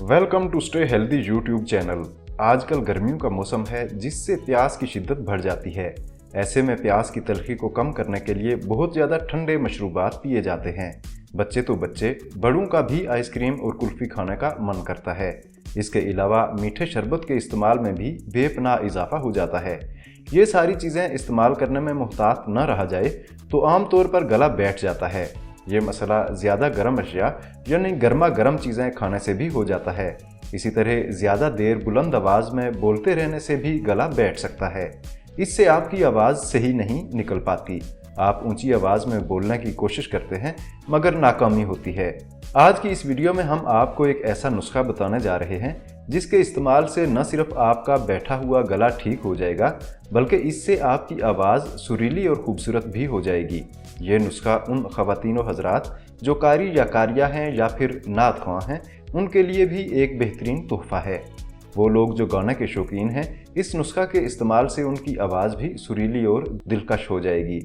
Welcome to stay healthy YouTube channel. आजकल गर्मियों का मौसम है जिससे प्यास की शिद्दत बढ़ जाती है। ऐसे में प्यास की तलखी को कम करने के लिए बहुत ज़्यादा ठंडे मशरूबात पिए जाते हैं। बच्चे तो बच्चे, बड़ों का भी आइसक्रीम और कुल्फ़ी खाने का मन करता है। इसके अलावा मीठे शरबत के इस्तेमाल में भी बेपनाह इजाफा हो जाता है। ये सारी चीज़ें इस्तेमाल करने में मुहतात न रहा जाए तो आम तौर पर गला बैठ जाता है। ये मसला ज़्यादा गर्म अशिया यानी गर्मा गर्म चीज़ें खाने से भी हो जाता है। इसी तरह ज़्यादा देर बुलंद आवाज़ में बोलते रहने से भी गला बैठ सकता है। इससे आपकी आवाज़ सही नहीं निकल पाती। आप ऊंची आवाज़ में बोलने की कोशिश करते हैं मगर नाकामी होती है। आज की इस वीडियो में हम आपको एक ऐसा नुस्खा बताने जा रहे हैं जिसके इस्तेमाल से न सिर्फ आपका बैठा हुआ गला ठीक हो जाएगा बल्कि इससे आपकी आवाज़ सुरीली और खूबसूरत भी हो जाएगी। ये नुस्खा उन ख़वातीन व हज़रात जो कारी या कारिया हैं या फिर नात ख्वां हैं उनके लिए भी एक बेहतरीन तोहफ़ा है। वो लोग जो गाने के शौकीन हैं, इस नुस्खा के इस्तेमाल से उनकी आवाज़ भी सुरीली और दिलकश हो जाएगी।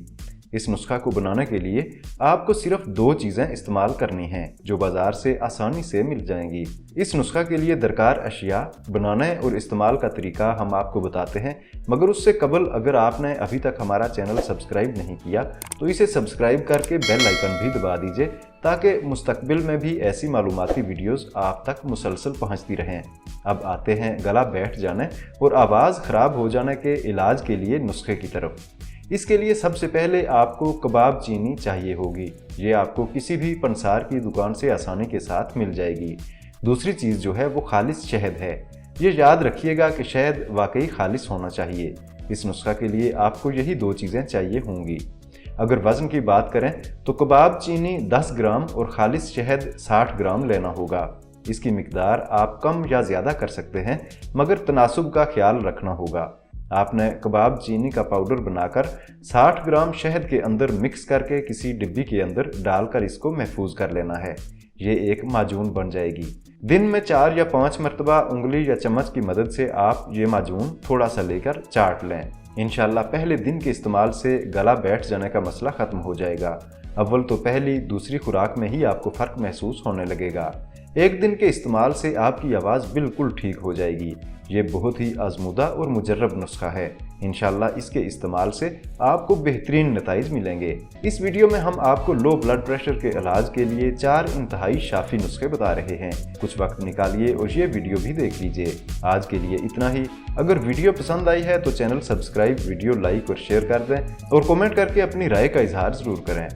इस नुस्खा को बनाने के लिए आपको सिर्फ 2 चीज़ें इस्तेमाल करनी हैं जो बाज़ार से आसानी से मिल जाएंगी। इस नुस्खा के लिए दरकार अशिया, बनाने और इस्तेमाल का तरीका हम आपको बताते हैं, मगर उससे कबल अगर आपने अभी तक हमारा चैनल सब्सक्राइब नहीं किया तो इसे सब्सक्राइब करके बेल आइकन भी दबा दीजिए ताकि मुस्तकबिल में भी ऐसी मालूमाती वीडियोज़ आप तक मुसलसल पहुँचती रहें। अब आते हैं गला बैठ जाने और आवाज़ ख़राब हो जाने के इलाज के लिए नुस्खे की तरफ। इसके लिए सबसे पहले आपको कबाब चीनी चाहिए होगी। ये आपको किसी भी पंसार की दुकान से आसानी के साथ मिल जाएगी। दूसरी चीज़ जो है वो खालिस शहद है। ये याद रखिएगा कि शहद वाकई खालिस होना चाहिए। इस नुस्खा के लिए आपको यही 2 चीज़ें चाहिए होंगी। अगर वज़न की बात करें तो कबाब चीनी 10 ग्राम और खालिस शहद 60 ग्राम लेना होगा। इसकी मिकदार आप कम या ज़्यादा कर सकते हैं मगर तनासुब का ख्याल रखना होगा। आपने कबाब चीनी का पाउडर बनाकर 60 ग्राम शहद के अंदर मिक्स करके किसी डिब्बी के अंदर डालकर इसको महफूज कर लेना है। ये एक माजून बन जाएगी। दिन में 4 या 5 मरतबा उंगली या चम्मच की मदद से आप ये माजून थोड़ा सा लेकर चाट लें। इंशाल्लाह पहले दिन के इस्तेमाल से गला बैठ जाने का मसला ख़त्म हो जाएगा। अव्वल तो पहली दूसरी खुराक में ही आपको फ़र्क महसूस होने लगेगा। एक दिन के इस्तेमाल से आपकी आवाज़ बिल्कुल ठीक हो जाएगी। ये बहुत ही आजमूदा और मुजर्रब नुस्खा है। इंशाल्लाह इसके इस्तेमाल से आपको बेहतरीन नताइज मिलेंगे। इस वीडियो में हम आपको लो ब्लड प्रेशर के इलाज के लिए 4 इंतहाई शाफी नुस्खे बता रहे हैं। कुछ वक्त निकालिए और ये वीडियो भी देख लीजिए। आज के लिए इतना ही। अगर वीडियो पसंद आई है तो चैनल सब्सक्राइब, वीडियो लाइक और शेयर कर दें और कमेंट करके अपनी राय का इजहार ज़रूर करें।